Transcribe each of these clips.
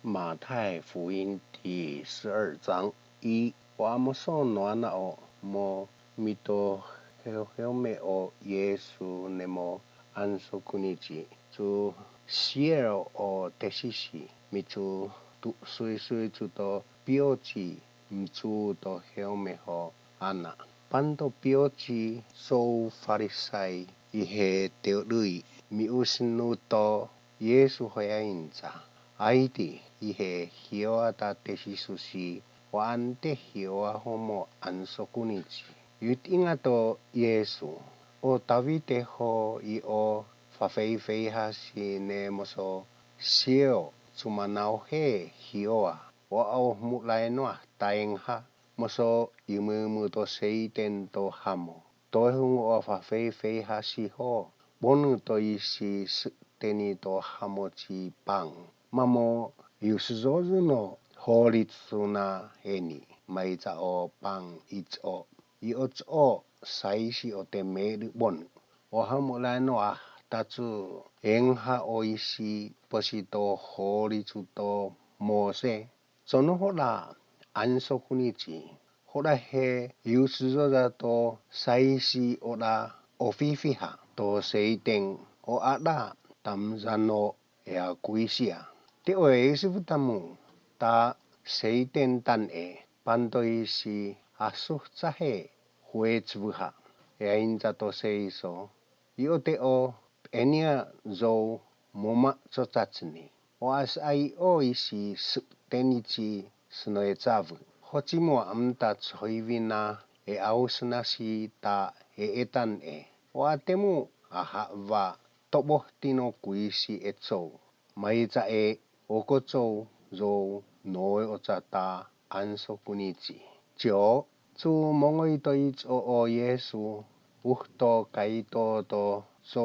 马太福音第12章1我们所念的もみと表明をイエスにも安息日とシエロを徹しみと水水と病気みと表明をアナパンと病気そうファリサイイヘテ類み失うとイエスホヤインザAiti ihe hioata tesisusi wa ante hioa homo ansokunichi. Yut ingato Yesu o tawite ho I o fafeifei hasi ne moso sio sumanao he hioa wa au mulai noa taengha moso imumu to seiten to hamo. Toihung o fafeifei hasi ho bonu to isi teni to hamo chi pang. Mamo yusuzozu no horitsu na heni maiza o pang itso iotso saishi o te meru bon o hamulai no tatsu engha o isi posito horitsu to mose sono hora ansokunichi hora he yusuzoza to saishi ora ofifiha to seiten o ada tamzano ea kuisia te o esivutamu ta seiten tan panto isi asuhtsahe huetsvuha ea inza to seiso io te o enia zo moma tsotatsni o as ai o isi tenichi snoetsavu hochimo amta tsoivina ausnasi ta etan o atemu ahava tobohtino kuisi etso maiza okotso zo noi ochata ansokunichi jo tsu mongoi to itso o Yesu uhto kaito to so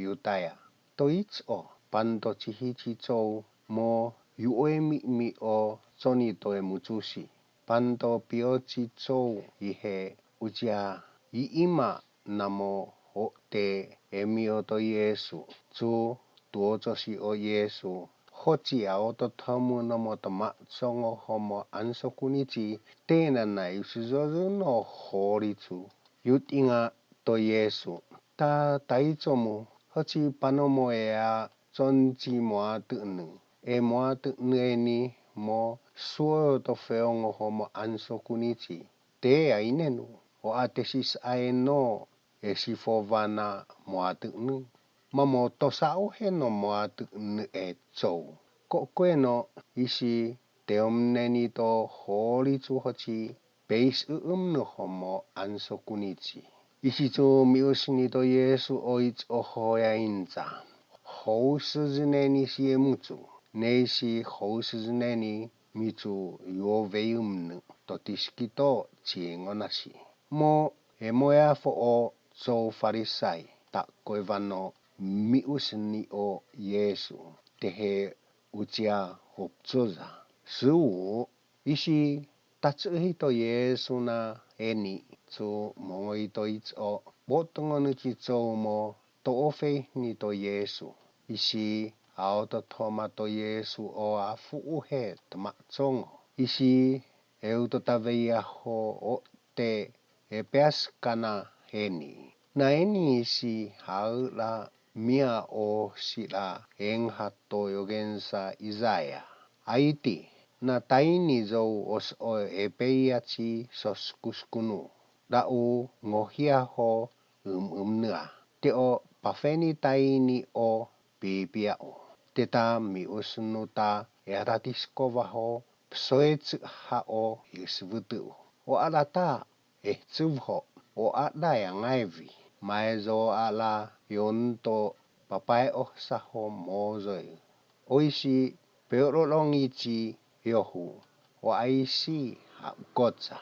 yutaya to itso panto chihichi so mo yuemi mi o soni to emutsushi panto piochi so ihe uja iima namo o te emio to Yesu tsu tuotoshi o Yesu hochi aoto tamu no motoma songo homo ansokunichi tena na yusuzozu no horitsu yutinga to Yesu ta taitsomu hochi panomo ea sonchi moatunu moatunu eni mo suo to feongo homo ansokunichi te ainenu o atesis aeno esifovana moatunu mamo tosao heno moatunu etso kokweno isi teomneni to horitsu hochi beis no homo ansokunichi isi tsu miusini to Yesu oitso hoya inza housuzuneni siemutsu neisi housuzuneni mitsu yoveumnu totiskito chiengonashi mo emoya fo o so farisai ta koivano miusni o Yesu tehe ucia hoptsoza su isi tatsuhito Yesu na eni tsu mongoito itso botongonu chitso mo toofe ni to Yesu isi aoto tomato Yesu o afu uhe tmatsongo isi eutotaveia ho o te epeaskana heni na eni isi haula mia o sila enghato yogensa Isaya aiti na taini zo os o epeiachi soskuskunu dau ngohia ho umnua te o pafeni taini o pipia o teta mi usnuta eratiskova ho psoetsu ha o yusvutu o alata tsuvho o ada yang aivi maezo ala yonto papai o saho mozoi oisi peorolongichi yohu o aisi hakotsa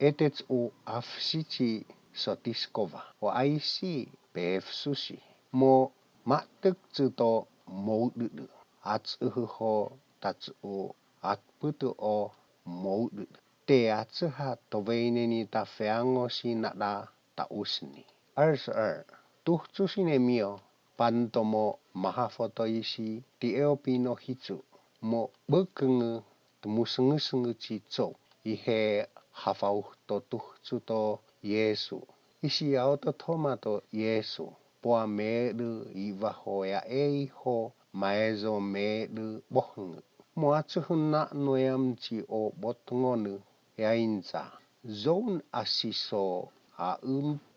etetsu afsichi sotiskova o aisi pefsushi mo matuktu to moududu atsuhu ho tatsu atputu o moududu te atsuha toveineni ta feango sinada ta usni 22 tuhtusine mio pantomo mahafoto isi tieo pino hitsu mo bekeng temuseng-seng ci zo ihe hafau totuh to Yesu isi auto tomato Yesu poa medu iwa hoya ho maezo medu bohng mo atsuhna noyam ci o botngonu ya inza zone asiso a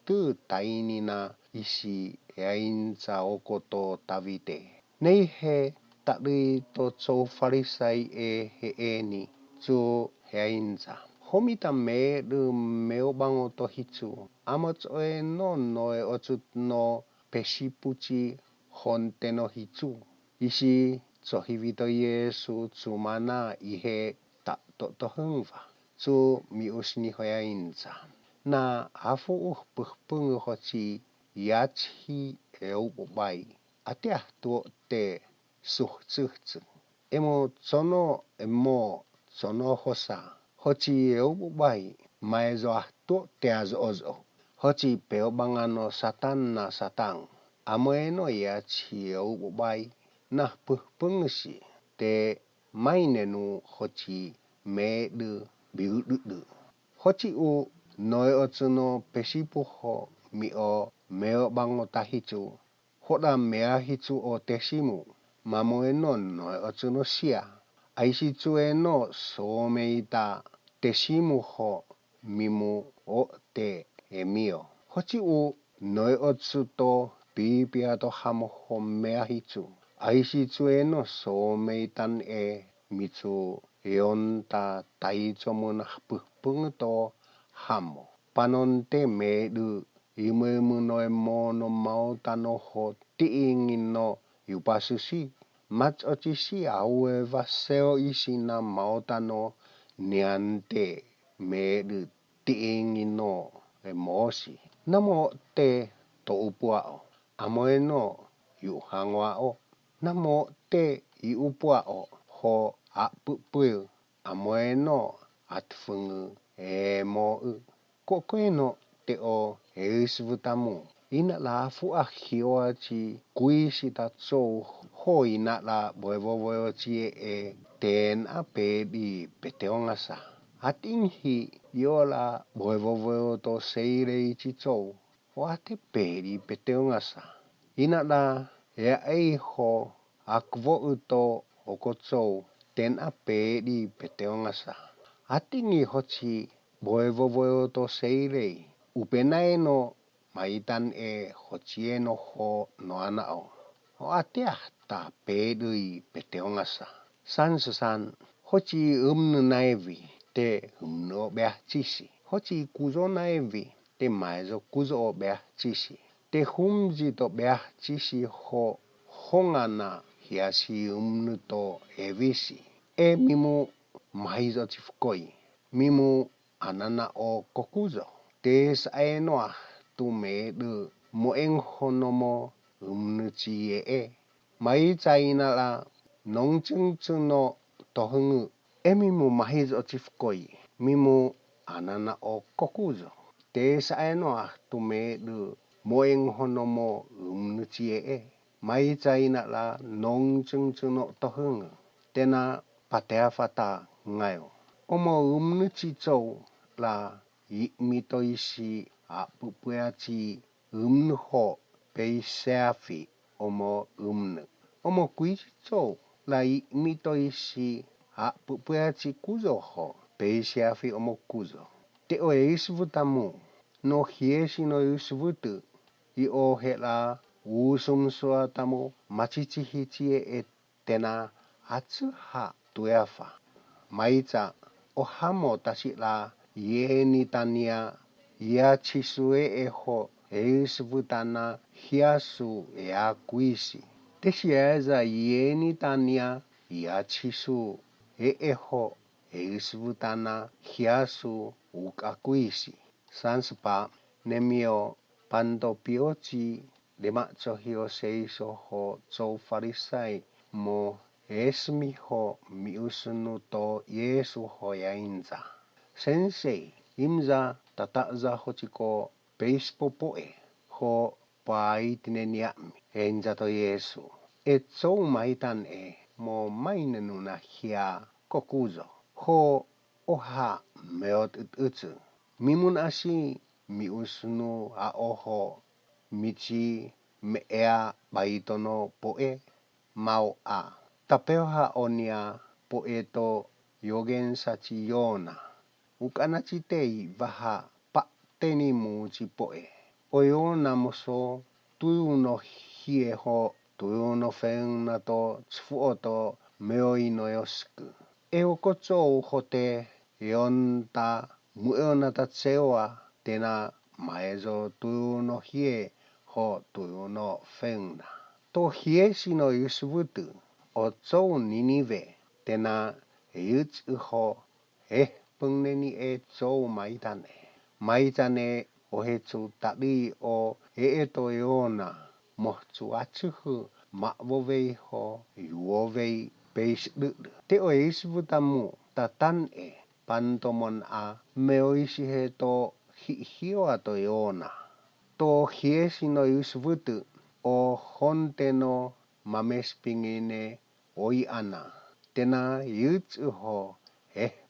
tu tainina isi ya inza okoto tavite nei he takri to so farisai he eni so ya inza homita medu meobango to hitsu amot oe no otsut no pesipuci honte no hitsu isi sohivito Yesu tsumana ihe tak to hengva so miusni hoya inza na afu pung hoci yachi bai atia to te suh emo sono hosa hoci bai maezo to te ozo hoci peobangano satan amoeno yachi bai nah pungsi te mainenu hoci medu biudu hoci u noi otsuno pesipu ho meo bango tahicu hoda mea hicu o tesimu mamoeno noi otsuno sia aisi tsueno someita tesimu ho mimu o te emio hoci u noi otsuto pipiato hamo ho mea hicu aisi tsueno someitan mitsu yonta taitsomona pungto hamo panonte medu imemu no mono mautano ho tiingino yupasusi mach ochisi awe vaseo isina mautano niante medu tiingino emosi namo te to upuao amoeno yu hangwao namo te iupuao ho apupu amoeno atfungu mo kokoeno te o eisvutamu ina la fu ahioa ci kuisi tatso ho ina la boevo ci ten apedi peteongasa atinghi yola boevo to seire ci zo ho ate pedi peteongasa ina la ya ho akvo uto okotso ten apedi peteongasa atingi hoci boevo to seire upenaeno maitan hocieno ho no anao ho atea ta pedui peteongasa san hoci naivi te no beachisi hoci kuzo naivi te maizo kuzo beachisi te humji to beachisi ho hongana hiasi to evisi mimu maizo tifkoi mimu anana o kokuzo te saenoa tu medu moeng honomo umnuci mai chaina la nongchung no tohungu mimu maizo tifkoi mimu anana o kokuzo te saenoa tu medu moeng honomo umnuci mai chaina la nongchung no tohungu tena patea fata ngayo omo umnuci zo la mito isi pupuaci ho peisafi omo omo kuisi zo la mito isi pupuaci kuzo ho peisafi omo kuzo te o isvutamu no hiesi no isvutu o hela usum suatamu machichi hichi tena atsuha tuefa maicha o hamo tasila yeni tania ya chisue ho isvutana hiasu ya kuisi tesiaza yeni tania ya chisu ho isvutana hiasu ukakuisi sanspa nemio pantopioci demacho hio seiso ho zo farisai mo esmi ho miusunu to Yesu ho ya inza sensei imza tataza hochiko beispopoe ho pai tineniami enza to Yesu zo maitan mo mainenu na hia kokuzo. Ho oha meot utsu. Mimun asi mi usnu a oho michi me ea baitono poe mau a. Tapeoha onia poeto yogen sachi yona. Ukanachi tei vaha pa teni mu chi poe. Oyona moso tuyu no hie ho tuyu no fen na to tsuoto meoi no yosku. Eo kocho hote yonta mueona ta tsewa tena maezo tuyu no hie ho tuyu no fen na. To hie sino yusubutu o tso Ninive tena yutsu ho pengneni e tso maitane. Maitane o hetsu tabi o eto yona mohtu atsuhu ma'vovei ho yuovei beis dudu. Te o yusubutamu tatan e pantomon a meoisi he to hio ato yona. To hiesi no yusubutu o honte no mamespingine oi ana. Tena yutsu ho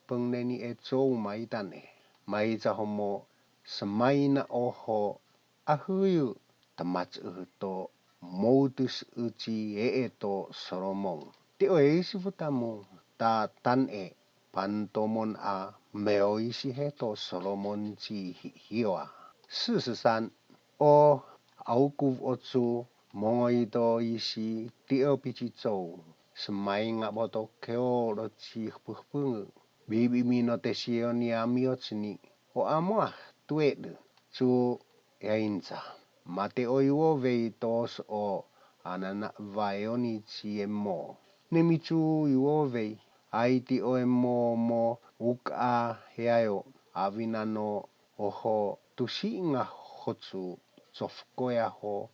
pengneni e tso maitane. Maita homo semaina oho ahuyu tamatsu to modus uchi eto Solomon. Te o yusubutamu ta tan e pantomon a meoisi he to Solomon chi hioa. 43o aukuv otsu mongoito isi tio pichi tso. Semai ngaboto keo lo chi hpuhpungu. Bibi mino te sio ni amiotsni. O amoa tuedu. Su yainza. Mate o yuovei tos o anana vaioni chi emo. Nemichu yuovei. Aiti o emo mo uka heayo. Avinano oho tusinga hotsu tsofkoya ho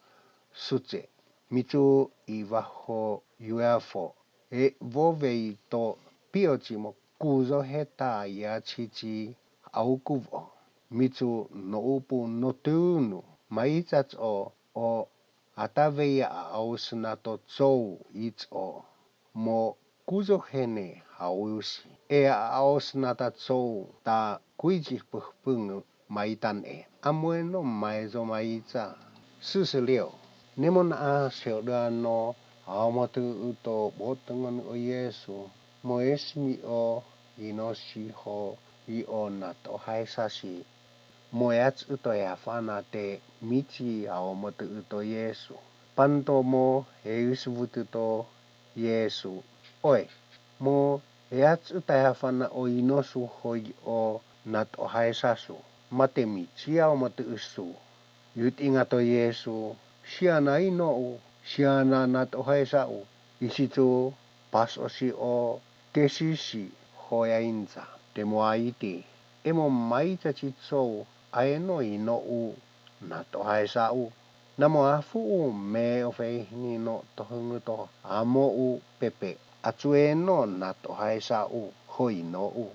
sutse. Mitu iwaho yuafo. Vovei to piochimo kuzo heta yachichi aukuvo. Mitu no upu no tunu. Maitats o ataveya ausnato tso itso. Mo kuzo hene hausi. Ausnata tso ta kuiji puhpungu maitan e. Amueno maizo maitza. 46. Nemon a seodano amotu uto botengon o Yesu. Mo esmi o inoshi ho i o nato haisashi. Mo yats uto yafana te michi aomotu uto Yesu. Panto mo eusvutu to Yesu. Oi, mo yats uta yafana o inosu hoi o nato haisasu. Mate michi aomotu usu. Yut ingato Yesu. Siana ino siana nato haisau. Isitu pas osi o tesisi hoya inza. Temo aiti. Emo maita chitso aeno ino nato haisau. Namo afu me ofei ni no tohunguto amo pepe. Atueno nato haisau hoi no